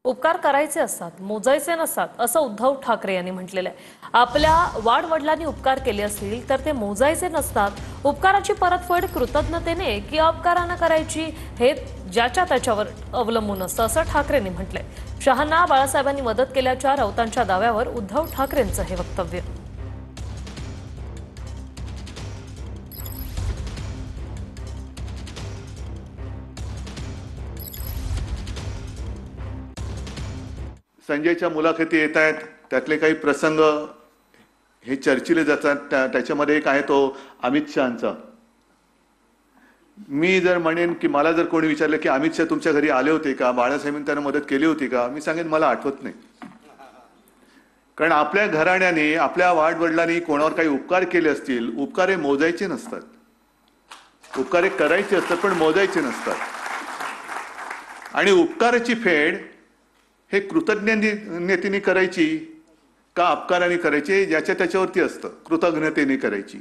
उपकार करायचे असतात, मोजायचे नसतात, असं उद्धव ठाकरे यांनी म्हटलेलं आहे। आपल्या वाडवडिलांनी उपकार केले असतील तर ते मोजायचे नसतात। उपकाराची परतफेड कृतज्ञतेने की अपकाराने करायची हे ज्याच्या त्याच्यावर अवलंबून असतं, असं ठाकरेंनी म्हटलंय। शहांना बाळासाहेबांनी मदत केल्याच्या राऊतांच्या दाव्यावर उद्धव ठाकरेंचं हे वक्तव्य। संजयच्या मुलाखती येत आहेत, त्यातले काही प्रसंग हे चर्चिले जातात। त्याच्यामध्ये एक आहे तो अमित शहांचा। मी जर म्हणेन की मला जर कोणी विचारलं की अमित शहा तुमच्या घरी आले होते का, बाळासाहेबांनी त्यांना मदत केली होती का, मी सांगेन मला आठवत नाही। कारण आपल्या घराण्याने आपल्या वाडवडिलांनी कोणावर काही उपकार केले असतील, उपकार हे मोजायचे नसतात, उपकार हे करायचे असतात पण मोजायचे नसतात। आणि उपकाराची फेड हे कृतज्ञतेने करायची का अपकाराने करायची, ज्याच्या त्याच्यावरती असतं, कृतज्ञतेने करायची।